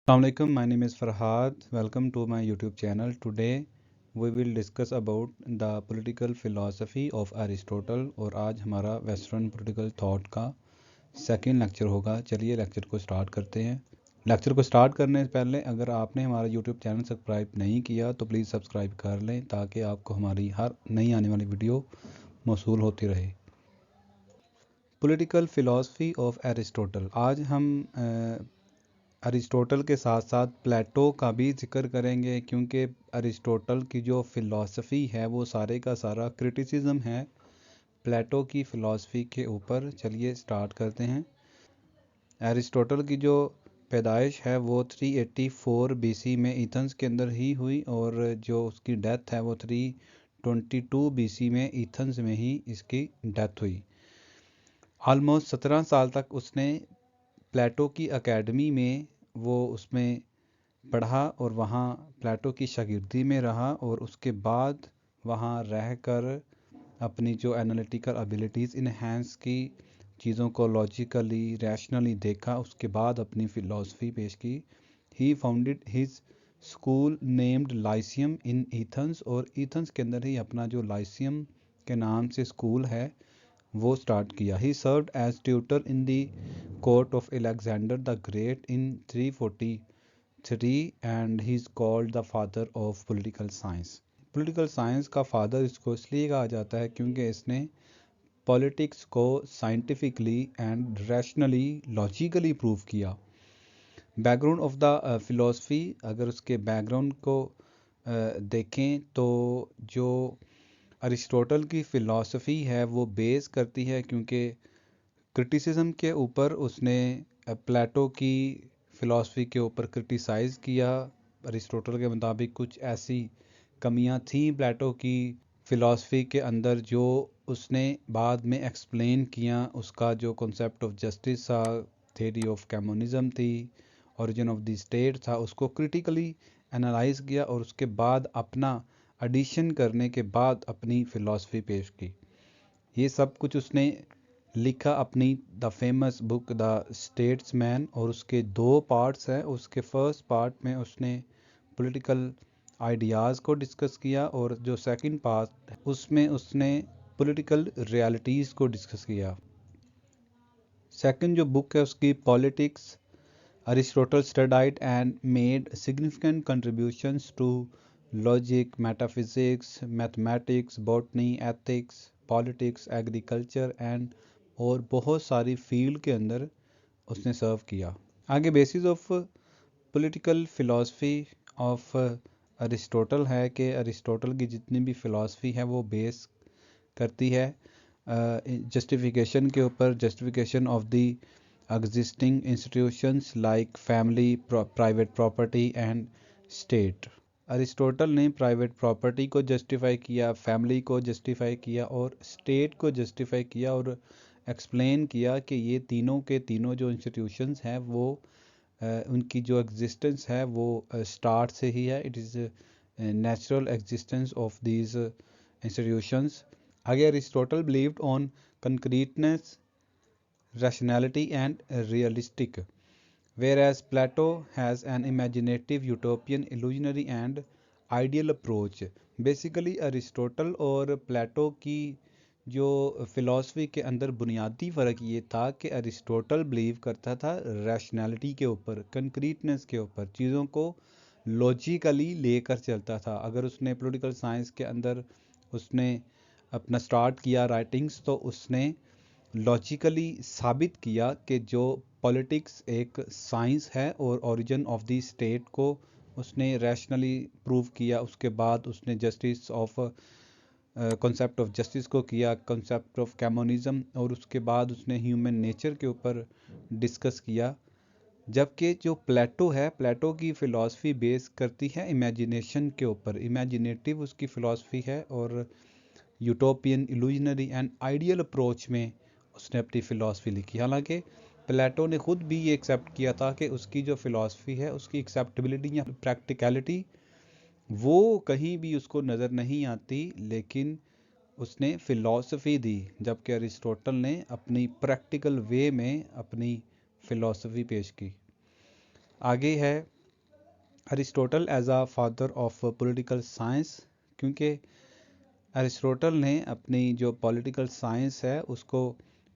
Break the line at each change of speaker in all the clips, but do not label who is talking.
Assalamualaikum, my name is Farhad. Welcome to my YouTube channel. Today we will discuss about the political philosophy of Aristotle और आज हमारा western political thought का second lecture होगा। चलिए lecture को start करते हैं। लेक्चर को स्टार्ट करने से पहले अगर आपने हमारा YouTube चैनल सब्सक्राइब नहीं किया तो प्लीज़ सब्सक्राइब कर लें ताकि आपको हमारी हर नई आने वाली वीडियो मौसूल होती रहे। Political philosophy of Aristotle. आज हम अरिस्टोटल के साथ साथ प्लेटो का भी जिक्र करेंगे क्योंकि अरिस्टोटल की जो फ़िलॉसफ़ी है वो सारे का सारा क्रिटिसिज्म है प्लेटो की फ़िलॉसफ़ी के ऊपर। चलिए स्टार्ट करते हैं। अरिस्टोटल की जो पैदाइश है वो 384 बीसी में एथेंस के अंदर ही हुई और जो उसकी डेथ है वो 322 बीसी में एथेंस में ही इसकी डेथ हुई। ऑलमोस्ट 17 साल तक उसने प्लेटो की एकेडमी में उसमें पढ़ा और वहाँ प्लेटो की शागिर्दी में रहा और उसके बाद वहाँ रहकर अपनी जो एनालिटिकल एबिलिटीज़ इन्हेंस की, चीज़ों को लॉजिकली रैशनली देखा, उसके बाद अपनी फ़िलॉसफी पेश की। He founded his school named Lyceum in Athens और एथेंस के अंदर ही अपना जो लाइसियम के नाम से स्कूल है वो स्टार्ट किया। He served as tutor in the court of Alexander the great in 343 and he is called the father of political science. Political science का फादर इसको इसलिए कहा जाता है क्योंकि इसने पॉलिटिक्स को scientifically and rationally logically prove किया। बैकग्राउंड ऑफ द फिलॉसफी, अगर उसके बैकग्राउंड को देखें तो जो अरिस्टोटल की फ़िलॉसफी है वो बेस करती है क्योंकि क्रिटिसिज्म के ऊपर उसने प्लेटो की फ़िलॉसफी के ऊपर क्रिटिसाइज़ किया। अरिस्टोटल के मुताबिक कुछ ऐसी कमियां थी प्लेटो की फ़िलॉसफी के अंदर जो उसने बाद में एक्सप्लेन किया। उसका जो कॉन्सेप्ट ऑफ जस्टिस था, थ्योरी ऑफ कम्युनिज्म थी, ओरिजिन ऑफ द स्टेट था, उसको क्रिटिकली एनालाइज किया और उसके बाद अपना एडिशन करने के बाद अपनी फ़िलॉसफी पेश की। ये सब कुछ उसने लिखा अपनी the famous book the statesman और उसके दो पार्ट्स हैं। उसके फर्स्ट पार्ट में उसने पॉलिटिकल आइडियाज़ को डिस्कस किया और जो सेकंड पार्ट उसमें उसने पॉलिटिकल रियलिटीज़ को डिस्कस किया। सेकंड जो बुक है उसकी politics, Aristotle studied and made significant contributions to logic, metaphysics, mathematics, botany, ethics, politics, agriculture and और बहुत सारी फील्ड के अंदर उसने सर्व किया। आगे basis of political philosophy of Aristotle है कि अरिस्टोटल की जितनी भी फ़िलॉसफी है वो बेस करती है जस्टिफिकेशन के ऊपर, justification of the existing institutions like family, private property and state. Aristotle ने प्राइवेट प्रॉपर्टी को जस्टिफाई किया, फैमिली को जस्टिफाई किया और स्टेट को जस्टिफाई किया और एक्सप्लेन किया कि ये तीनों के तीनों जो इंस्टीट्यूशंस हैं वो उनकी जो एग्जिस्टेंस है वो स्टार्ट से ही है। It is natural existence of these institutions. आगे Aristotle believed on concreteness, rationality and realistic, whereas Plato has an imaginative, utopian, illusionary and ideal approach. Basically Aristotle और प्लेटो की जो फ़िलॉसफी के अंदर बुनियादी फ़र्क ये था कि अरिस्टोटल बिलीव करता था रैशनैलिटी के ऊपर, कंक्रीटनेस के ऊपर, चीज़ों को लॉजिकली लेकर चलता था। अगर उसने पॉलिटिकल साइंस के अंदर उसने अपना स्टार्ट किया राइटिंग्स तो उसने लॉजिकली साबित किया कि जो पॉलिटिक्स एक साइंस है और ओरिजिन ऑफ द स्टेट को उसने रैशनली प्रूव किया। उसके बाद उसने justice of concept of justice को किया, कॉन्सेप्ट ऑफ कम्युनिज्म, और उसके बाद उसने ह्यूमन नेचर के ऊपर डिस्कस किया। जबकि जो प्लेटो है, प्लेटो की फ़िलॉसफी बेस करती है इमेजिनेशन के ऊपर, इमेजिनेटिव उसकी फ़िलॉसफी है और utopian, illusionary and ideal approach में उसने अपनी फ़िलॉसफी लिखी। हालांकि प्लेटो ने खुद भी ये एक्सेप्ट किया था कि उसकी जो फ़िलॉसफी है उसकी एक्सेप्टेबिलिटी या प्रैक्टिकलिटी वो कहीं भी उसको नज़र नहीं आती, लेकिन उसने फ़िलॉसफी दी। जबकि अरिस्टोटल ने अपनी प्रैक्टिकल वे में अपनी फ़िलॉसफी पेश की। आगे है Aristotle as a father of political science, क्योंकि अरिस्टोटल ने अपनी जो पॉलिटिकल साइंस है उसको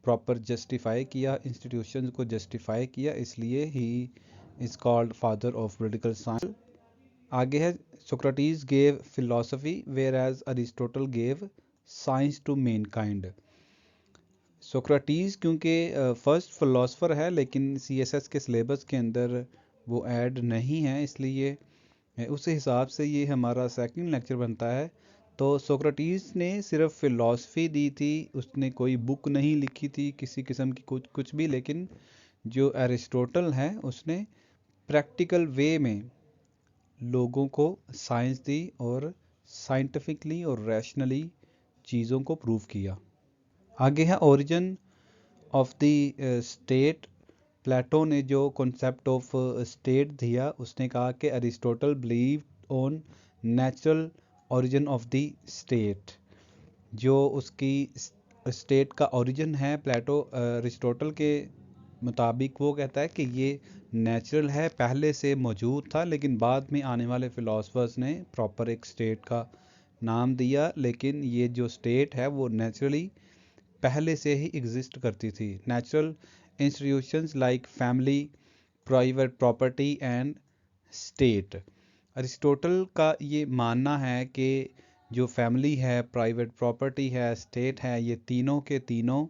प्रॉपर जस्टिफाई किया, इंस्टीट्यूशंस को जस्टिफाई किया, इसलिए he is called father of political science. आगे है Socrates gave philosophy whereas Aristotle gave science to mankind. Socrates क्योंकि फर्स्ट फिलोसफर है लेकिन सीएसएस के सिलेबस के अंदर वो ऐड नहीं है, इसलिए उस हिसाब से ये हमारा सेकंड लेक्चर बनता है। तो सोक्रेटिस ने सिर्फ फिलॉसफी दी थी, उसने कोई बुक नहीं लिखी थी किसी किस्म की कुछ भी, लेकिन जो एरिस्टोटल है उसने प्रैक्टिकल वे में लोगों को साइंस दी और साइंटिफिकली और रैशनली चीज़ों को प्रूव किया। आगे है ओरिजिन ऑफ द स्टेट। प्लेटो ने जो कॉन्सेप्ट ऑफ स्टेट दिया, उसने कहा कि Aristotle believe on natural origin of the state. जो उसकी स्टेट का ओरिजिन है, प्लेटो अरिस्टोटल के मुताबिक वो कहता है कि ये नेचुरल है, पहले से मौजूद था, लेकिन बाद में आने वाले फिलोसफर्स ने प्रॉपर एक स्टेट का नाम दिया, लेकिन ये जो स्टेट है वो नेचुरली पहले से ही एग्जिस्ट करती थी। Natural institutions like family, private property and state. Aristotle का ये मानना है कि जो फैमिली है, प्राइवेट प्रॉपर्टी है, स्टेट है, ये तीनों के तीनों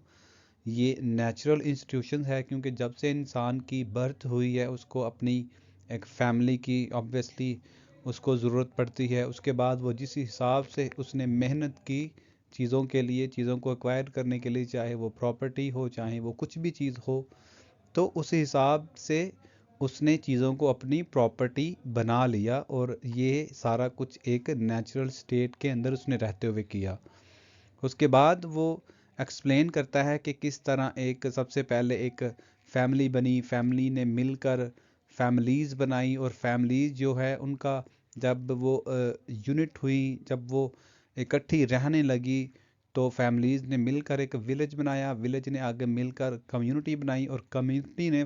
ये नेचुरल इंस्टीट्यूशंस है, क्योंकि जब से इंसान की बर्थ हुई है उसको अपनी एक फैमिली की ऑब्वियसली उसको ज़रूरत पड़ती है। उसके बाद वो जिस हिसाब से उसने मेहनत की चीज़ों के लिए, चीज़ों को एक्वायर करने के लिए, चाहे वो प्रॉपर्टी हो चाहे वो कुछ भी चीज़ हो, तो उस हिसाब से उसने चीज़ों को अपनी प्रॉपर्टी बना लिया, और ये सारा कुछ एक नेचुरल स्टेट के अंदर उसने रहते हुए किया। उसके बाद वो एक्सप्लेन करता है कि किस तरह एक सबसे पहले एक फैमिली बनी, फैमिली ने मिलकर फैमिलीज़ बनाई, और फैमिलीज़ जो है उनका जब वो यूनिट हुई, जब वो इकट्ठी रहने लगी, तो फैमिलीज़ ने मिलकर एक विलेज बनाया, विलेज ने आगे मिलकर कम्युनिटी बनाई, और कम्युनिटी ने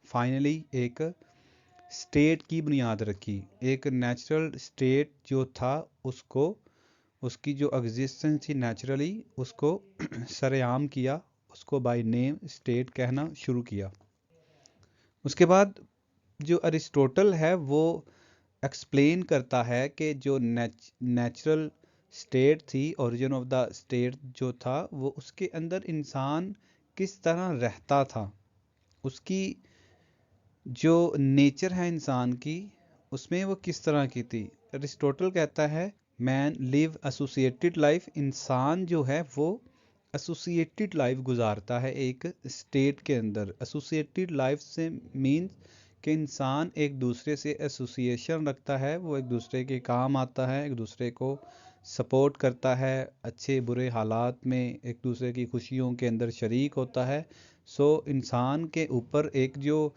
फाइनली एक स्टेट की बुनियाद रखी। एक नेचुरल स्टेट जो था उसको, उसकी जो एग्जिस्टेंस थी नेचुरली, उसको सरेआम किया, उसको बाय नेम स्टेट कहना शुरू किया। उसके बाद जो अरिस्टोटल है वो एक्सप्लेन करता है कि जो नेचुरल स्टेट थी, ओरिजिन ऑफ द स्टेट जो था, वो उसके अंदर इंसान किस तरह रहता था, उसकी जो नेचर है इंसान की उसमें वो किस तरह की थी। अरिस्टोटल कहता है मैन लिव एसोसिएटेड लाइफ, इंसान जो है वो एसोसिएटेड लाइफ गुजारता है एक स्टेट के अंदर। एसोसिएटेड लाइफ से मीन्स कि इंसान एक दूसरे से एसोसिएशन रखता है, वो एक दूसरे के काम आता है, एक दूसरे को सपोर्ट करता है, अच्छे बुरे हालात में एक दूसरे की खुशियों के अंदर शरीक होता है। सो इंसान के ऊपर एक जो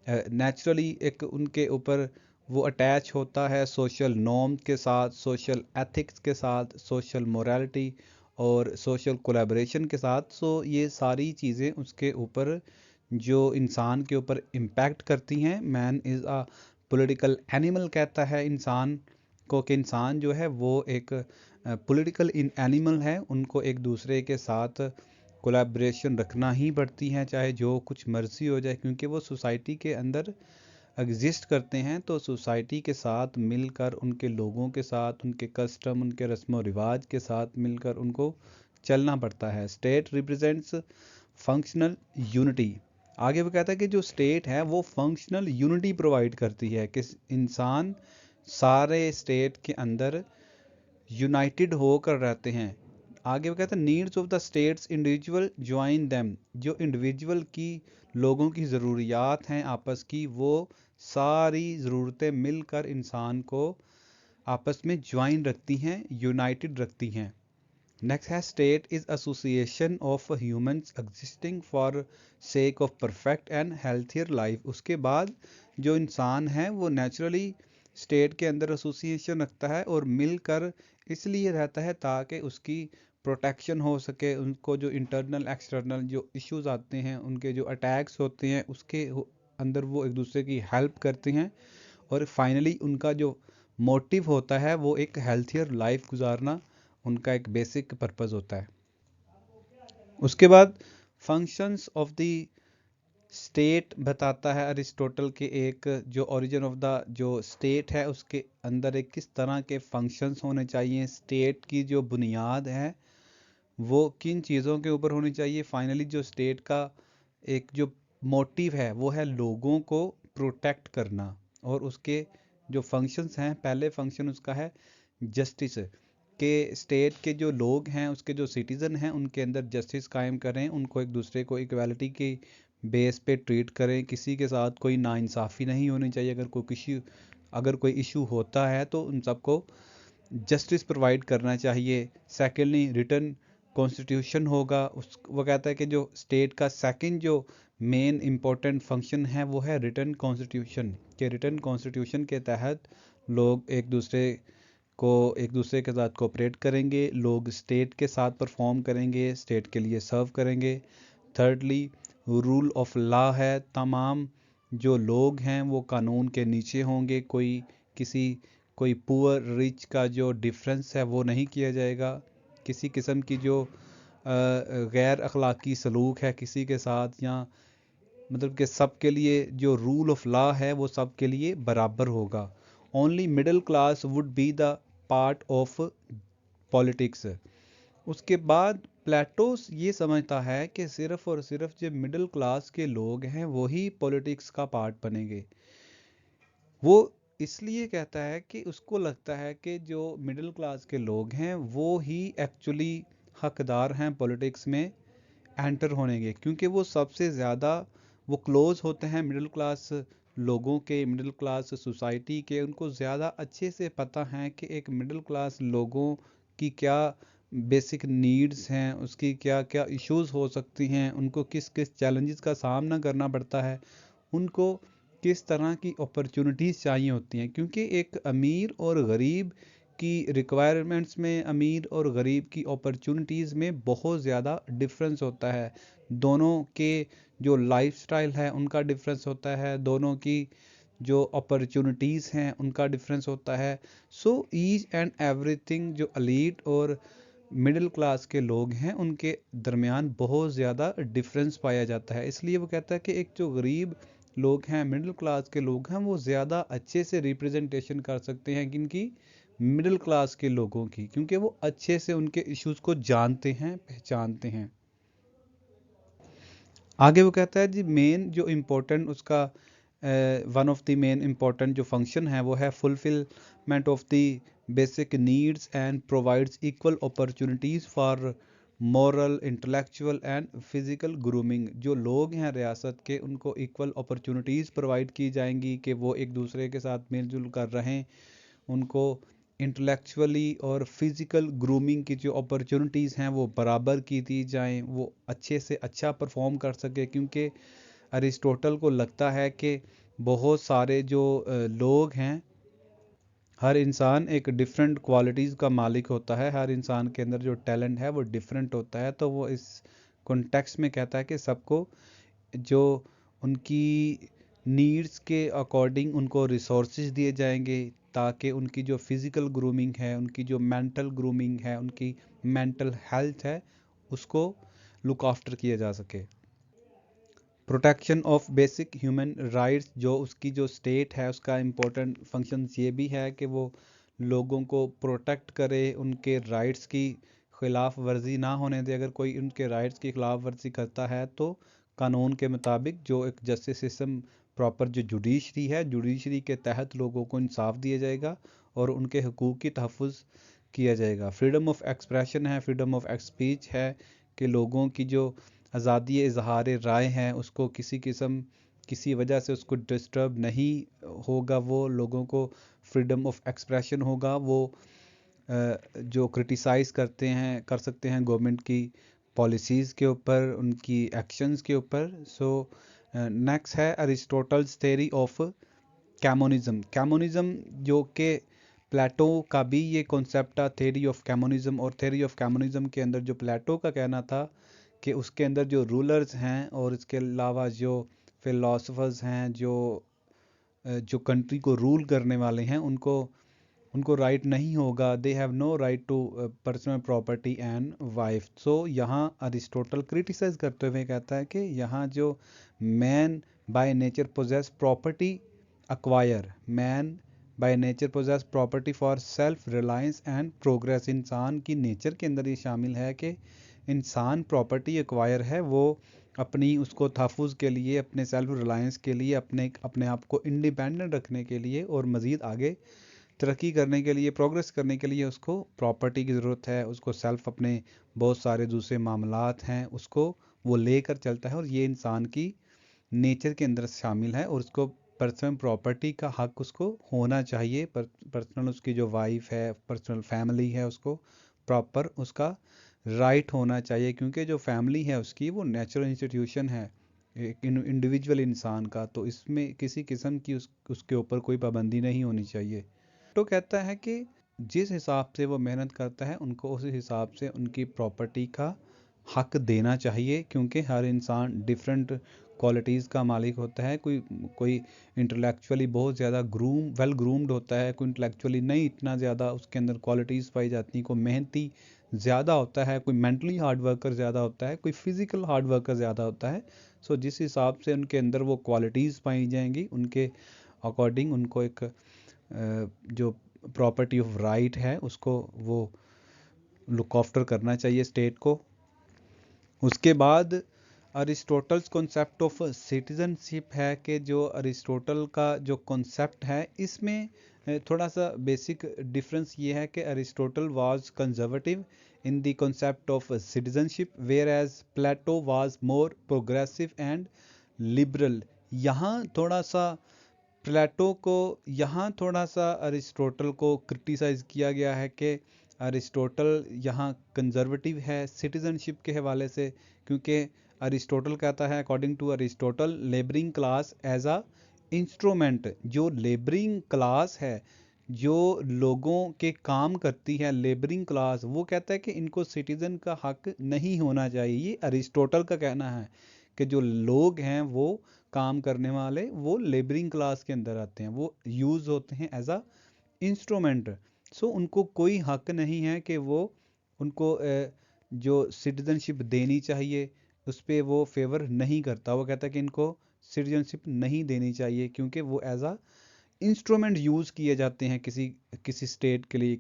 नेचुरली एक उनके ऊपर वो अटैच होता है सोशल नॉर्म के साथ, सोशल एथिक्स के साथ, सोशल मोरालिटी और सोशल कोलैबोरेशन के साथ। सो ये सारी चीज़ें उसके ऊपर जो इंसान के ऊपर इम्पैक्ट करती हैं। Man is a political animal कहता है इंसान को, कि इंसान जो है वो एक पॉलिटिकल एनिमल है, उनको एक दूसरे के साथ कोलैबोरेशन रखना ही पड़ती हैं, चाहे जो कुछ मर्जी हो जाए, क्योंकि वो सोसाइटी के अंदर एग्जिस्ट करते हैं। तो सोसाइटी के साथ मिलकर, उनके लोगों के साथ, उनके कस्टम, उनके रस्म व रिवाज के साथ मिलकर उनको चलना पड़ता है। State represents functional unity. आगे वो कहता है कि जो स्टेट है वो फंक्शनल यूनिटी प्रोवाइड करती है, कि इंसान सारे स्टेट के अंदर यूनाइटेड होकर रहते हैं। आगे वो कहते हैं needs of the states individual join them. जो इंडिविजुअल की लोगों की ज़रूरियात हैं आपस की, वो सारी ज़रूरतें मिलकर इंसान को आपस में ज्वाइन रखती हैं, यूनाइटेड रखती हैं। नेक्स्ट है state is association of humans existing for sake of perfect and healthier life. उसके बाद जो इंसान है वो नेचुरली स्टेट के अंदर एसोसिएशन रखता है और मिलकर इसलिए रहता है ताकि उसकी प्रोटेक्शन हो सके, उनको जो इंटरनल एक्सटर्नल जो इश्यूज आते हैं, उनके जो अटैक्स होते हैं, उसके अंदर वो एक दूसरे की हेल्प करते हैं और फाइनली उनका जो मोटिव होता है वो एक हेल्थियर लाइफ गुजारना उनका एक बेसिक पर्पस होता है। उसके बाद फंक्शंस ऑफ द स्टेट बताता है अरिस्टोटल के एक जो ओरिजिन ऑफ द जो स्टेट है उसके अंदर एक किस तरह के फंक्शंस होने चाहिए, स्टेट की जो बुनियाद है वो किन चीज़ों के ऊपर होनी चाहिए। फाइनली जो स्टेट का एक जो मोटिव है वो है लोगों को प्रोटेक्ट करना, और उसके जो फंक्शंस हैं, पहले फंक्शन उसका है जस्टिस, के स्टेट के जो लोग हैं उसके जो सिटीज़न हैं उनके अंदर जस्टिस कायम करें, उनको एक दूसरे को इक्वालिटी के बेस पे ट्रीट करें, किसी के साथ कोई नाइंसाफ़ी नहीं होनी चाहिए। अगर कोई इशू होता है तो उन सबको जस्टिस प्रोवाइड करना चाहिए। सेकेंडली रिटर्न कॉन्स्टिट्यूशन होगा, उस वो कहता है कि जो स्टेट का सेकंड जो मेन इम्पोर्टेंट फंक्शन है वो है रिटर्न कॉन्स्टिट्यूशन, के रिटर्न कॉन्स्टिट्यूशन के तहत लोग एक दूसरे के साथ कोऑपरेट करेंगे, लोग स्टेट के साथ परफॉर्म करेंगे, स्टेट के लिए सर्व करेंगे। थर्डली रूल ऑफ लॉ है, तमाम जो लोग हैं वो कानून के नीचे होंगे, कोई पुअर रिच का जो डिफरेंस है वो नहीं किया जाएगा, किसी किस्म की जो गैर अखलाकी सलूक है किसी के साथ, या मतलब कि सबके लिए जो रूल ऑफ लॉ है वो सबके लिए बराबर होगा। Only middle class would be the part of politics. उसके बाद प्लेटो ये समझता है कि सिर्फ और सिर्फ जो मिडिल क्लास के लोग हैं वही पॉलिटिक्स का पार्ट बनेंगे। वो इसलिए कहता है कि उसको लगता है कि जो मिडिल क्लास के लोग हैं वो ही एक्चुअली हकदार हैं पॉलिटिक्स में एंटर होने के, क्योंकि वो सबसे ज़्यादा वो क्लोज होते हैं मिडिल क्लास लोगों के, मिडिल क्लास सोसाइटी के। उनको ज़्यादा अच्छे से पता है कि एक मिडिल क्लास लोगों की क्या बेसिक नीड्स हैं, उसकी क्या क्या इश्यूज हो सकती हैं, उनको किस किस चैलेंजेस का सामना करना पड़ता है, उनको किस तरह की अपॉर्चुनिटीज़ चाहिए होती हैं। क्योंकि एक अमीर और गरीब की रिक्वायरमेंट्स में, अमीर और गरीब की अपॉर्चुनिटीज़ में बहुत ज़्यादा डिफरेंस होता है, दोनों के जो लाइफस्टाइल है उनका डिफरेंस होता है, दोनों की जो अपॉर्चुनिटीज़ हैं उनका डिफरेंस होता है। सो ईच एंड एवरीथिंग जो एलीट और मिडिल क्लास के लोग हैं उनके दरमियान बहुत ज़्यादा डिफरेंस पाया जाता है। इसलिए वो कहता है कि एक जो गरीब लोग हैं, मिडिल क्लास के लोग हैं, वो ज़्यादा अच्छे से रिप्रेजेंटेशन कर सकते हैं किनकी, मिडिल क्लास के लोगों की, क्योंकि वो अच्छे से उनके इश्यूज को जानते हैं, पहचानते हैं। आगे वो कहता है जी मेन जो इम्पोर्टेंट उसका one of the main important जो फंक्शन है वो है fulfilment of the basic needs and provides equal opportunities for moral, intellectual and physical grooming. जो लोग हैं रियासत के उनको इक्वल अपॉर्चुनिटीज़ प्रोवाइड की जाएंगी कि वो एक दूसरे के साथ मिलजुल कर रहें, उनको इंटेलेक्चुअली और फिज़िकल ग्रूमिंग की जो अपॉर्चुनिटीज़ हैं वो बराबर की दी जाएं, वो अच्छे से अच्छा परफॉर्म कर सके। क्योंकि अरिस्टोटल को लगता है कि बहुत सारे जो लोग हैं, हर इंसान एक डिफरेंट क्वालिटीज़ का मालिक होता है, हर इंसान के अंदर जो टैलेंट है वो डिफरेंट होता है। तो वो इस कॉन्टेक्स्ट में कहता है कि सबको जो उनकी नीड्स के अकॉर्डिंग उनको रिसोर्सेज दिए जाएंगे, ताकि उनकी जो फिज़िकल ग्रूमिंग है, उनकी जो मेंटल ग्रूमिंग है, उनकी मेंटल हेल्थ है, उसको लुक आफ्टर किया जा सके। Protection of basic human rights, जो उसकी जो स्टेट है उसका इम्पोर्टेंट फंक्शन ये भी है कि वो लोगों को प्रोटेक्ट करे, उनके राइट्स की खिलाफ वर्जी ना होने दे। अगर कोई उनके राइट्स की खिलाफ वर्जी करता है तो कानून के मुताबिक जो एक जस्टिस सिस्टम, प्रॉपर जो जुडिशरी है, जुडिशरी के तहत लोगों को इंसाफ दिया जाएगा और उनके हकूक़ की तहफ़्फ़ुज़ किया जाएगा। फ्रीडम ऑफ एक्सप्रेशन है, फ्रीडम ऑफ स्पीच है कि लोगों की जो आज़ादी इजहार राय है उसको किसी वजह से उसको डिस्टर्ब नहीं होगा, वो लोगों को फ्रीडम ऑफ एक्सप्रेशन होगा, वो जो क्रिटिसाइज़ कर सकते हैं गवर्नमेंट की पॉलिसीज़ के ऊपर, उनकी एक्शंस के ऊपर। सो नेक्स्ट है अरिस्टोटल्स थ्योरी ऑफ कैमोनिज्म। कैमोनिज्म जो कि प्लेटो का भी ये कॉन्सेप्ट था, थ्योरी ऑफ कैमोनिज्म। और थ्योरी ऑफ कैमोनिज्म के अंदर जो प्लेटो का कहना था कि उसके अंदर जो रूलर्स हैं और इसके अलावा जो फिलोसफर्स हैं, जो जो कंट्री को रूल करने वाले हैं उनको राइट नहीं होगा, they have no right to personal property and wife. So यहाँ अरिस्टोटल क्रिटिसाइज करते हुए कहता है कि यहाँ जो man by nature possess property acquire, man by nature possess property for self reliance and progress. इंसान की नेचर के अंदर ये शामिल है कि इंसान प्रॉपर्टी एक्वायर है, वो अपनी उसको तहफ़्फ़ुज़ के लिए, अपने सेल्फ रिलायंस के लिए, अपने आप को इंडिपेंडेंट रखने के लिए और मज़ीद आगे तरक्की करने के लिए, प्रोग्रेस करने के लिए उसको प्रॉपर्टी की ज़रूरत है। उसको सेल्फ अपने बहुत सारे दूसरे मामलात हैं उसको वो लेकर चलता है और ये इंसान की नेचर के अंदर शामिल है और उसको पर्सनल प्रॉपर्टी का हक उसको होना चाहिए। पर्सनल उसकी जो वाइफ है, पर्सनल फैमिली है, उसको प्रॉपर उसका राइट होना चाहिए, क्योंकि जो फैमिली है उसकी वो नेचुरल इंस्टीट्यूशन है एक इंडिविजुअल इंसान का, तो इसमें किसी किस्म की उसके ऊपर कोई पाबंदी नहीं होनी चाहिए। तो कहता है कि जिस हिसाब से वो मेहनत करता है उनको उस हिसाब से उनकी प्रॉपर्टी का हक देना चाहिए, क्योंकि हर इंसान डिफरेंट क्वालिटीज़ का मालिक होता है। कोई इंटेलेक्चुअली बहुत ज़्यादा वेल ग्रूम्ड होता है, कोई इंटेलेक्चुअली नहीं इतना ज़्यादा उसके अंदर क्वालिटीज़ पाई जाती, कोई मेहनती ज़्यादा होता है, कोई मेंटली हार्ड वर्कर ज़्यादा होता है, कोई फिज़िकल हार्ड वर्कर ज़्यादा होता है। सो जिस हिसाब से उनके अंदर वो क्वालिटीज़ पाई जाएंगी उनके अकॉर्डिंग उनको एक जो प्रॉपर्टी ऑफ राइट है उसको वो लुक आफ्टर करना चाहिए स्टेट को। उसके बाद अरिस्टोटल्स कॉन्सेप्ट ऑफ सिटीजनशिप है कि जो अरिस्टोटल का जो कॉन्सेप्ट है इसमें थोड़ा सा बेसिक डिफरेंस ये है कि Aristotle was conservative in the concept of citizenship whereas Plato was more progressive and liberal. यहाँ थोड़ा सा प्लेटो को, यहाँ थोड़ा सा अरिस्टोटल को क्रिटिसाइज किया गया है कि अरिस्टोटल यहाँ कंजर्वेटिव है सिटीजनशिप के हवाले से, क्योंकि अरिस्टोटल कहता है according to Aristotle labouring class as a instrument, जो लेबरिंग क्लास है जो लोगों के काम करती है लेबरिंग क्लास, वो कहता है कि इनको सिटीजन का हक नहीं होना चाहिए। ये अरिस्टोटल का कहना है कि जो लोग हैं वो काम करने वाले वो लेबरिंग क्लास के अंदर आते हैं, वो यूज़ होते हैं एज अ इंस्ट्रूमेंट। सो उनको कोई हक नहीं है कि वो उनको जो सिटीजनशिप देनी चाहिए उस पर वो फेवर नहीं करता। वो कहता है कि इनको सिटीजनशिप नहीं देनी चाहिए क्योंकि वो एज अ इंस्ट्रूमेंट यूज़ किए जाते हैं किसी किसी स्टेट के लिए,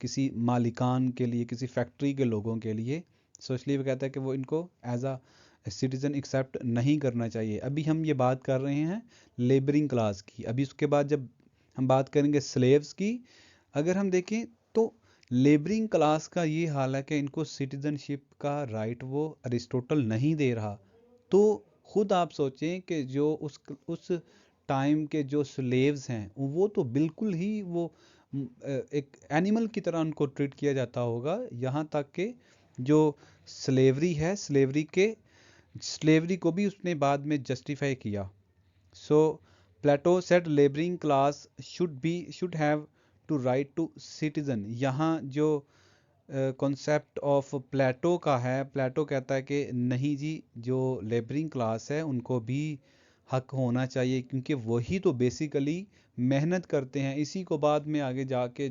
किसी मालिकान के लिए, किसी फैक्ट्री के लोगों के लिए। सो इसलिए वो कहता है कि वो इनको एज अ सिटीजन एक्सेप्ट नहीं करना चाहिए। अभी हम ये बात कर रहे हैं लेबरिंग क्लास की, अभी उसके बाद जब हम बात करेंगे स्लेव्स की, अगर हम देखें तो लेबरिंग क्लास का ये हाल है कि इनको सिटीजनशिप का राइट वो अरिस्टोटल नहीं दे रहा। तो खुद आप सोचें कि जो उस टाइम के जो स्लेव्स हैं वो तो बिल्कुल ही वो एक एनिमल की तरह उनको ट्रीट किया जाता होगा। यहाँ तक कि जो स्लेवरी है, स्लेवरी को भी उसने बाद में जस्टिफाई किया। So Plato said labouring class should have to right to citizen. यहाँ जो कॉन्सेप्ट ऑफ प्लेटो का है, प्लेटो कहता है कि नहीं जी, जो लेबरिंग क्लास है उनको भी हक होना चाहिए क्योंकि वही तो बेसिकली मेहनत करते हैं। इसी को बाद में आगे जाके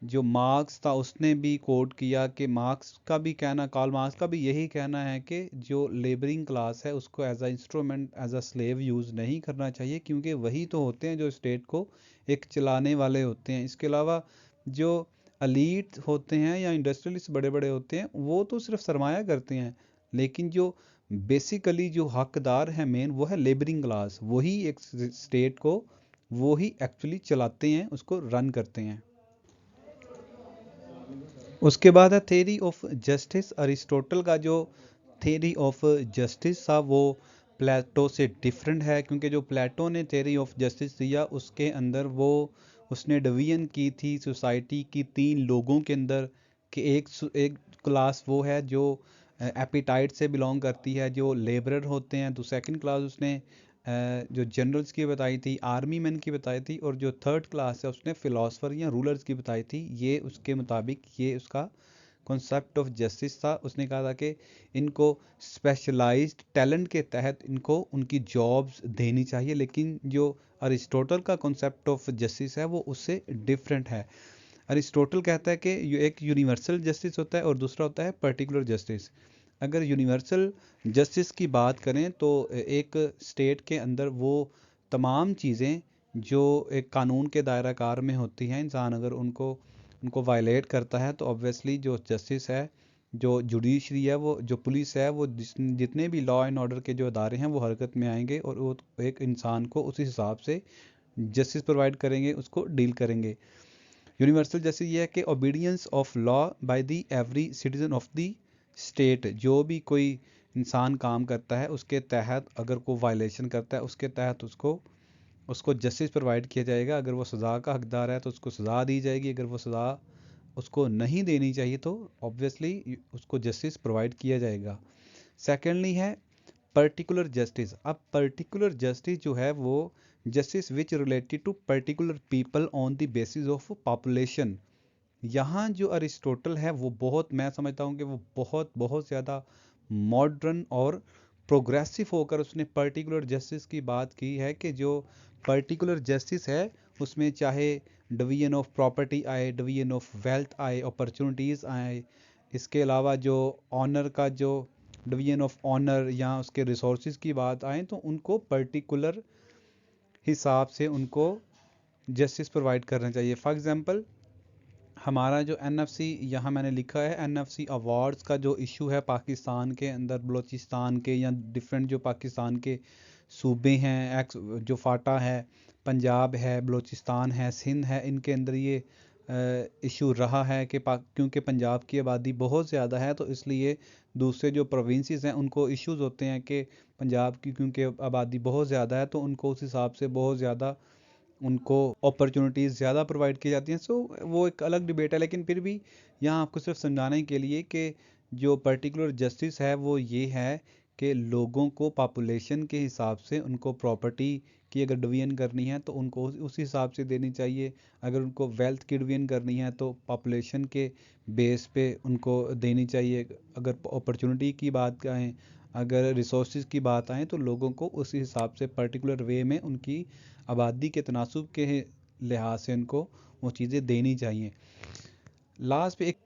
जो मार्क्स था उसने भी कोट किया कि मार्क्स का भी कहना, कार्ल मार्क्स का भी यही कहना है कि जो लेबरिंग क्लास है उसको as a instrument, as a slave use नहीं करना चाहिए क्योंकि वही तो होते हैं जो स्टेट को एक चलाने वाले होते हैं। इसके अलावा जो अलीट होते हैं या इंडस्ट्रियलिस्ट बड़े बड़े होते हैं वो तो सिर्फ सरमाया करते हैं, लेकिन जो बेसिकली जो हकदार है मेन वो है लेबरिंग क्लास, वही एक स्टेट को वो ही एक्चुअली चलाते हैं, उसको रन करते हैं। उसके बाद है थेरी ऑफ जस्टिस। अरिस्टोटल का जो थेरी ऑफ जस्टिस था वो प्लेटो से डिफरेंट है, क्योंकि जो प्लेटो ने थेरी ऑफ जस्टिस दिया उसके अंदर वो उसने डिवीजन की थी सोसाइटी की तीन लोगों के अंदर, कि एक क्लास वो है जो एपिटाइट से बिलोंग करती है, जो लेबरर होते हैं। तो सेकंड क्लास उसने जो जनरल्स की बताई थी, आर्मी मैन की बताई थी, और जो थर्ड क्लास है उसने फिलोसफर या रूलर्स की बताई थी। ये उसके मुताबिक ये उसका कॉन्सेप्ट ऑफ जस्टिस था। उसने कहा था कि इनको स्पेशलाइज्ड टैलेंट के तहत इनको उनकी जॉब्स देनी चाहिए, लेकिन जो अरिस्टोटल का कॉन्सेप्ट ऑफ जस्टिस है वो उससे डिफरेंट है। अरिस्टोटल कहता है कि एक यूनिवर्सल जस्टिस होता है और दूसरा होता है पर्टिकुलर जस्टिस। अगर यूनिवर्सल जस्टिस की बात करें तो एक स्टेट के अंदर वो तमाम चीज़ें जो एक कानून के दायरा कार में होती हैं, इंसान अगर उनको उनको वायलेट करता है तो ऑब्वियसली जो जस्टिस है, जो जुडिशरी है, वो जो पुलिस है, वो जितने भी लॉ एंड ऑर्डर के जो अदारे हैं वो हरकत में आएंगे और वो एक इंसान को उसी हिसाब से जस्टिस प्रोवाइड करेंगे, उसको डील करेंगे। यूनिवर्सल जस्टिस ये है कि obedience of law by the every citizen of the state. जो भी कोई इंसान काम करता है उसके तहत अगर कोई वायलेशन करता है उसके तहत उसको उसको जस्टिस प्रोवाइड किया जाएगा। अगर वो सज़ा का हकदार है तो उसको सज़ा दी जाएगी, अगर वो सज़ा उसको नहीं देनी चाहिए तो ऑब्वियसली उसको जस्टिस प्रोवाइड किया जाएगा। सेकेंडली है पर्टिकुलर जस्टिस। अब पर्टिकुलर जस्टिस जो है वो justice which related to particular people on the basis of population. यहाँ जो अरिस्टोटल है वो बहुत, मैं समझता हूँ कि वो बहुत बहुत ज़्यादा मॉडर्न और प्रोग्रेसिव होकर उसने पर्टिकुलर जस्टिस की बात की है कि जो पर्टिकुलर जस्टिस है उसमें चाहे डिवीजन ऑफ प्रॉपर्टी आए, डिवीजन ऑफ वेल्थ आए, अपॉर्चुनिटीज़ आए, इसके अलावा जो ऑनर का जो डिवीजन ऑफ ऑनर या उसके रिसोर्सेज की बात आए तो उनको पर्टिकुलर हिसाब से उनको जस्टिस प्रोवाइड करना चाहिए। फॉर एग्जांपल हमारा जो एनएफसी, यहाँ मैंने लिखा है एनएफसी अवार्ड्स का जो इशू है पाकिस्तान के अंदर, बलूचिस्तान के या डिफरेंट जो पाकिस्तान के सूबे हैं, एक्स जो फाटा है, पंजाब है, बलूचिस्तान है, सिंध है, इनके अंदर ये इशू रहा है कि क्योंकि पंजाब की आबादी बहुत ज़्यादा है तो इसलिए दूसरे जो प्रोविंसेस हैं उनको इश्यूज होते हैं कि पंजाब की क्योंकि आबादी बहुत ज़्यादा है तो उनको उस हिसाब से बहुत ज़्यादा उनको अपॉर्चुनिटीज़ ज़्यादा प्रोवाइड की जाती हैं। सो वो एक अलग डिबेट है, लेकिन फिर भी यहाँ आपको सिर्फ समझाने के लिए कि जो पर्टिकुलर जस्टिस है वो ये है कि लोगों को पॉपुलेशन के हिसाब से उनको प्रॉपर्टी की अगर डिवीजन करनी है तो उनको उस हिसाब से देनी चाहिए। अगर उनको वेल्थ की डिवीजन करनी है तो पॉपुलेशन के बेस पे उनको देनी चाहिए। अगर अपॉर्चुनिटी की बात करें, अगर रिसोर्सेज की बात आए तो लोगों को उसी हिसाब से पर्टिकुलर वे में उनकी आबादी के तनासुब के लिहाज से उनको वो चीज़ें देनी चाहिए। लास्ट पे एक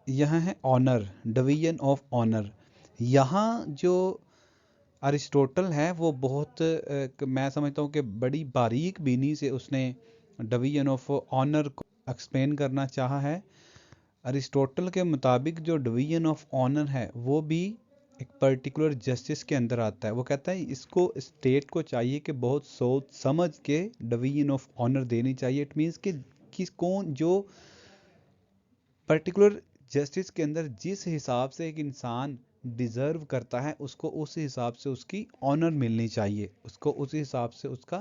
यहाँ है ऑनर, डिवीजन ऑफ ऑनर। यहाँ जो अरिस्टोटल है वो बहुत मैं समझता हूँ कि बड़ी बारीक बीनी से उसने डिवीजन ऑफ ऑनर को एक्सप्लेन करना चाहा है। अरिस्टोटल के मुताबिक जो डिवीजन ऑफ ऑनर है वो भी एक पर्टिकुलर जस्टिस के अंदर आता है। वो कहता है इसको स्टेट को चाहिए कि बहुत सोच समझ के डिवीजन ऑफ ऑनर देनी चाहिए। इट मीन्स कि किस कौन जो पर्टिकुलर जस्टिस के अंदर जिस हिसाब से एक इंसान डिज़र्व करता है उसको उस हिसाब से उसकी ऑनर मिलनी चाहिए, उसको उस हिसाब से उसका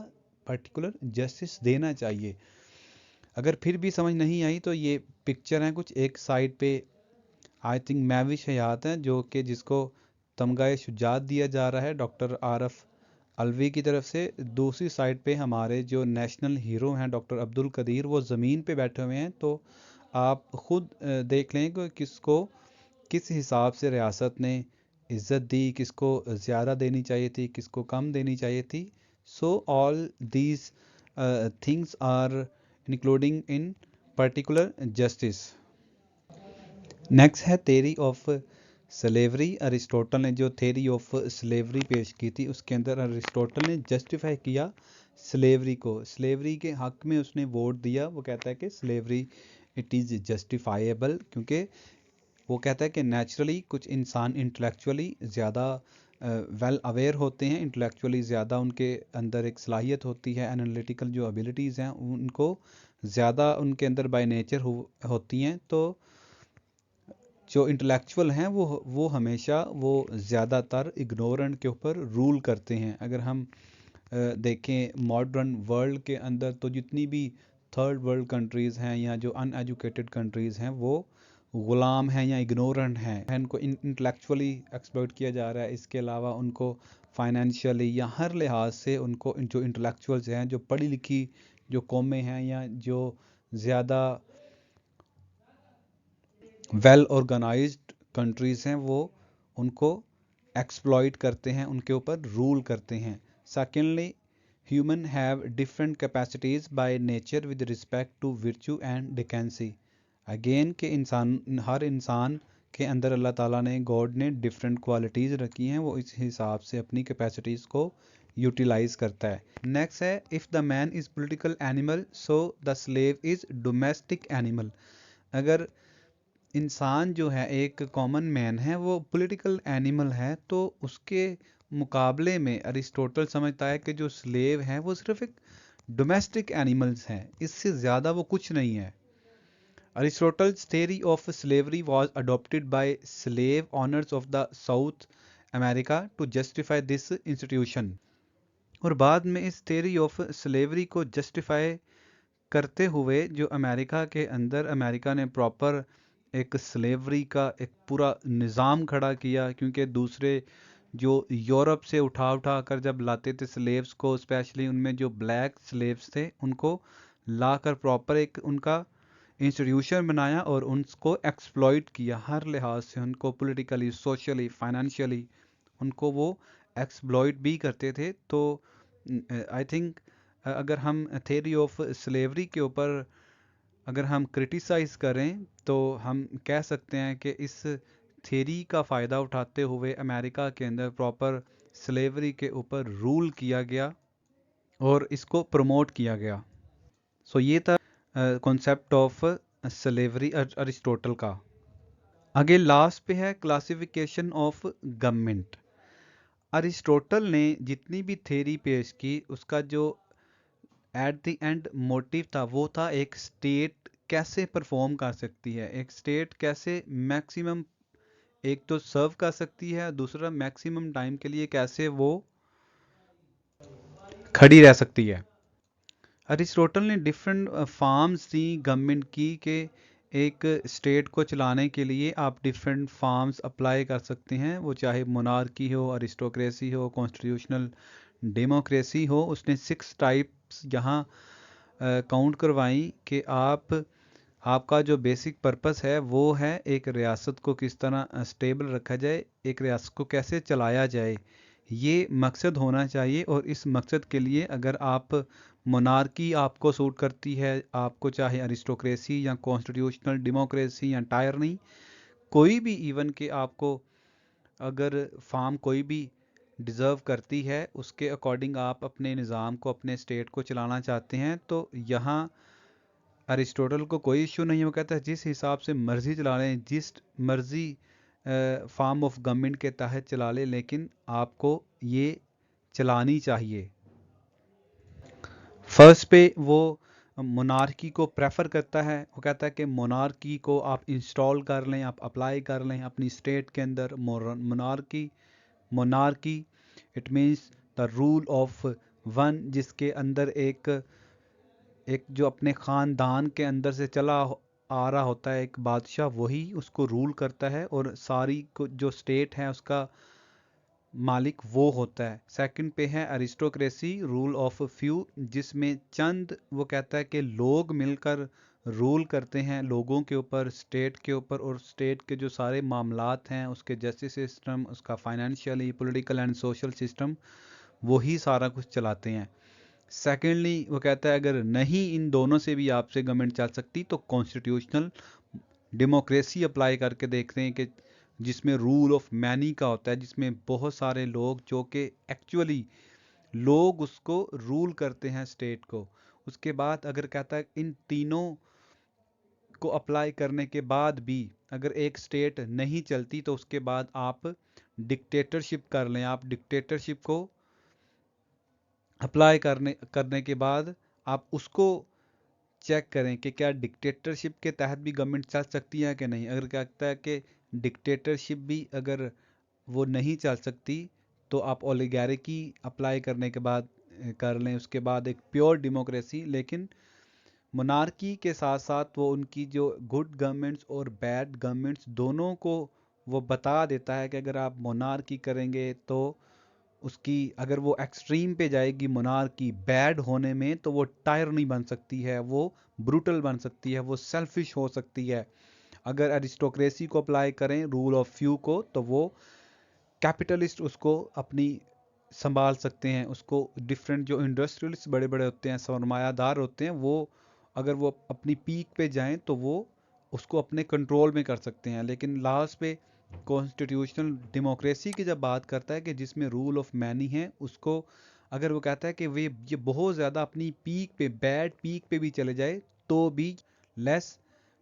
पर्टिकुलर जस्टिस देना चाहिए। अगर फिर भी समझ नहीं आई तो ये पिक्चर है कुछ, एक साइड पे आई थिंक महविश हयात हैं जो कि जिसको तमगाए शुजात दिया जा रहा है डॉक्टर आरफ अलवी की तरफ से। दूसरी साइड पे हमारे जो नेशनल हीरो हैं डॉक्टर अब्दुल कदीर वो ज़मीन पे बैठे हुए हैं। तो आप ख़ुद देख लें कि किसको किस हिसाब से रियासत ने इज़्ज़त दी, किसको ज़्यादा देनी चाहिए थी, किसको कम देनी चाहिए थी। So all these things are including in particular justice. Next है थेरी ऑफ स्लेवरी। अरिस्टोटल ने जो थेरी ऑफ स्लेवरी पेश की थी उसके अंदर अरिस्टोटल ने जस्टिफाई किया स्लेवरी को, स्लेवरी के हक में उसने वोट दिया। वो कहता है कि स्लेवरी इट इज़ जस्टिफाइबल, क्योंकि वो कहता है कि नेचुरली कुछ इंसान इंटेलेक्चुअली ज़्यादा वेल अवेयर होते हैं, इंटेलेक्चुअली ज़्यादा उनके अंदर एक सलाहियत होती है, एनालिटिकल जो एबिलिटीज़ हैं उनको ज़्यादा उनके अंदर बाय नेचर होती हैं। तो जो इंटेलेक्चुअल हैं वो हमेशा वो ज़्यादातर इग्नोरेंट के ऊपर रूल करते हैं। अगर हम देखें मॉडर्न वर्ल्ड के अंदर तो जितनी भी थर्ड वर्ल्ड कंट्रीज़ हैं या जो अनएजुकेटेड कंट्रीज़ हैं वो ग़ुलाम हैं या इग्नोरेंट हैं, इनको इंटेलेक्चुअली एक्सप्लॉइट किया जा रहा है। इसके अलावा उनको फाइनेंशियली या हर लिहाज से उनको जो इंटेलेक्चुअल्स हैं, जो पढ़ी लिखी जो कौमें हैं या जो ज़्यादा वेल ऑर्गेनाइज्ड कंट्रीज़ हैं वो उनको एक्सप्लॉइट करते हैं, उनके ऊपर रूल करते हैं। Secondly human have different capacities by nature with respect to virtue and decency. Again के हर इंसान के अंदर अल्लाह ताला ने, गॉड ने डिफरेंट क्वालिटीज़ रखी हैं, वो इस हिसाब से अपनी कैपेसिटीज़ को यूटिलाइज करता है। नेक्स्ट है, if the man is political animal so the slave is domestic animal. अगर इंसान जो है, एक कॉमन मैन है, वो पॉलिटिकल एनिमल है, तो उसके मुकाबले में अरिस्टोटल समझता है कि जो स्लेव हैं वो सिर्फ एक डोमेस्टिक एनिमल्स हैं, इससे ज़्यादा वो कुछ नहीं है। Aristotle's theory of slavery was adopted by slave owners of the South America to justify this institution। और बाद में इस theory of slavery को justify करते हुए जो अमेरिका के अंदर अमेरिका ने प्रॉपर एक स्लेवरी का एक पूरा निज़ाम खड़ा किया, क्योंकि दूसरे जो यूरोप से उठा उठा कर जब लाते थे स्लेव्स को, स्पेशली उनमें जो ब्लैक स्लेव्स थे, उनको लाकर प्रॉपर एक उनका इंस्टीट्यूशन बनाया और उनको एक्सप्लॉइट किया हर लिहाज से, उनको पॉलिटिकली, सोशली, फाइनेंशियली उनको वो एक्सप्लॉइट भी करते थे। तो आई थिंक अगर हम थ्योरी ऑफ स्लेवरी के ऊपर अगर हम क्रिटिसाइज करें तो हम कह सकते हैं कि इस थ्योरी का फ़ायदा उठाते हुए अमेरिका के अंदर प्रॉपर स्लेवरी के ऊपर रूल किया गया और इसको प्रमोट किया गया। सो ये था कॉन्सेप्ट ऑफ स्लेवरी अरिस्टोटल का। आगे लास्ट पे है क्लासिफिकेशन ऑफ गवर्नमेंट। अरिस्टोटल ने जितनी भी थ्योरी पेश की, उसका जो एट द एंड मोटिव था वो था एक स्टेट कैसे परफॉर्म कर सकती है, एक स्टेट कैसे मैक्सिमम एक तो सर्व कर सकती है, दूसरा मैक्सिमम टाइम के लिए कैसे वो खड़ी रह सकती है। अरिस्टोटल ने डिफरेंट फार्म्स दी गवर्नमेंट की कि एक स्टेट को चलाने के लिए आप डिफरेंट फार्म्स अप्लाई कर सकते हैं, वो चाहे मोनार्की हो, अरिस्टोक्रेसी हो, कॉन्स्टिट्यूशनल डेमोक्रेसी हो। उसने 6 टाइप्स यहाँ काउंट करवाई कि आपका जो बेसिक पर्पस है वो है एक रियासत को किस तरह स्टेबल रखा जाए, एक रियासत को कैसे चलाया जाए, ये मकसद होना चाहिए। और इस मकसद के लिए अगर आप मोनार्की आपको सूट करती है, आपको चाहे अरिस्टोक्रेसी या कॉन्स्टिट्यूशनल डेमोक्रेसी या टायरनी, कोई भी इवन के आपको अगर फार्म कोई भी डिज़र्व करती है, उसके अकॉर्डिंग आप अपने निज़ाम को, अपने स्टेट को चलाना चाहते हैं, तो यहाँ अरिस्टोटल को कोई इशू नहीं। वो कहता है जिस हिसाब से मर्जी चला लें, जिस मर्जी फॉर्म ऑफ गवर्नमेंट के तहत चला लें, लेकिन आपको ये चलानी चाहिए। फर्स्ट पे वो मोनार्की को प्रेफर करता है। वो कहता है कि मोनार्की को आप इंस्टॉल कर लें, आप अप्लाई कर लें अपनी स्टेट के अंदर। Monarchy it means the rule of one, जिसके अंदर एक जो अपने ख़ानदान के अंदर से चला आ रहा होता है एक बादशाह, वही उसको रूल करता है और सारी जो स्टेट है उसका मालिक वो होता है। सेकंड पे है अरिस्टोक्रेसी, रूल ऑफ फ्यू, जिसमें चंद, वो कहता है कि लोग मिलकर रूल करते हैं लोगों के ऊपर, स्टेट के ऊपर, और स्टेट के जो सारे मामलात हैं, उसके जस्टिस सिस्टम, उसका financially, political and social system, वही सारा कुछ चलाते हैं। सेकेंडली वो कहता है अगर नहीं इन दोनों से भी आपसे गवर्नमेंट चल सकती तो कॉन्स्टिट्यूशनल डेमोक्रेसी अप्लाई करके देखते हैं कि जिसमें रूल ऑफ मैनी का होता है, जिसमें बहुत सारे लोग जो कि एक्चुअली लोग उसको रूल करते हैं स्टेट को। उसके बाद अगर कहता है इन तीनों को अप्लाई करने के बाद भी अगर एक स्टेट नहीं चलती तो उसके बाद आप डिक्टेटरशिप कर लें। आप डिक्टेटरशिप को अप्लाई करने के बाद आप उसको चेक करें कि क्या डिक्टेटरशिप के तहत भी गवर्नमेंट चल सकती है कि नहीं। अगर कहता है कि डिक्टेटरशिप भी अगर वो नहीं चल सकती तो आप ओलिगार्की अप्लाई करने के बाद कर लें। उसके बाद एक प्योर डेमोक्रेसी, लेकिन मोनार्की के साथ साथ वो उनकी जो गुड गवर्नमेंट्स और बैड गवर्नमेंट्स दोनों को वो बता देता है कि अगर आप मोनार्की करेंगे तो उसकी अगर वो एक्सट्रीम पे जाएगी मोनार्की बैड होने में, तो वो टायरनी बन सकती है, वो ब्रूटल बन सकती है, वो सेल्फिश हो सकती है। अगर अरिस्टोक्रेसी को अप्लाई करें, रूल ऑफ फ्यू को, तो वो कैपिटलिस्ट उसको अपनी संभाल सकते हैं उसको। डिफरेंट जो इंडस्ट्रियलिस्ट बड़े बड़े होते हैं, सरमायादार होते हैं, वो अगर वो अपनी पीक पे जाएं तो वो उसको अपने कंट्रोल में कर सकते हैं। लेकिन लास्ट पे कॉन्स्टिट्यूशनल डेमोक्रेसी की जब बात करता है कि जिसमें रूल ऑफ मैनी है, उसको अगर वो कहता है कि वे ये बहुत ज़्यादा अपनी पीक पे, बैड पीक पे भी चले जाए तो भी लेस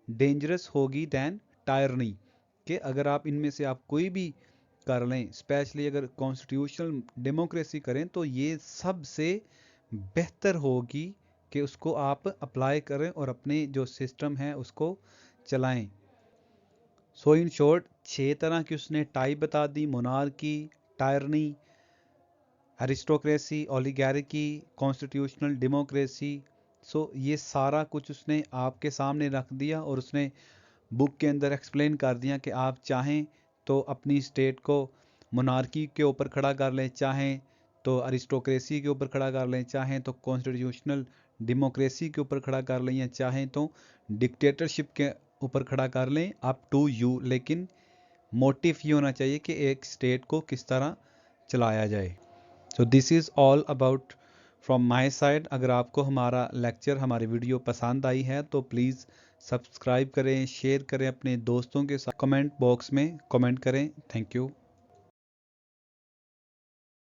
डेंजरस होगी दैन टायरनी, कि अगर आप इनमें से आप कोई भी कर लें, स्पेशली अगर कॉन्स्टिट्यूशनल डेमोक्रेसी करें तो ये सबसे बेहतर होगी कि उसको आप अप्लाई करें और अपने जो सिस्टम है उसको चलाएं। सो इन शॉर्ट 6 तरह की उसने टाइप बता दी: monarchy, tyranny, aristocracy, oligarchy, constitutional democracy. So ये सारा कुछ उसने आपके सामने रख दिया और उसने बुक के अंदर एक्सप्लेन कर दिया कि आप चाहें तो अपनी स्टेट को मोनार्की के ऊपर खड़ा कर लें, चाहें तो अरिस्टोक्रेसी के ऊपर खड़ा कर लें, चाहें तो कॉन्स्टिट्यूशनल डेमोक्रेसी के ऊपर खड़ा कर लें, या चाहें तो डिक्टेटरशिप के ऊपर खड़ा कर लें, अप टू यू। लेकिन मोटिव ये होना चाहिए कि एक स्टेट को किस तरह चलाया जाए। So this is all about from my side. अगर आपको हमारा लेक्चर, हमारी वीडियो पसंद आई है तो प्लीज़ सब्सक्राइब करें, शेयर करें अपने दोस्तों के साथ, कमेंट बॉक्स में कमेंट करें। Thank you.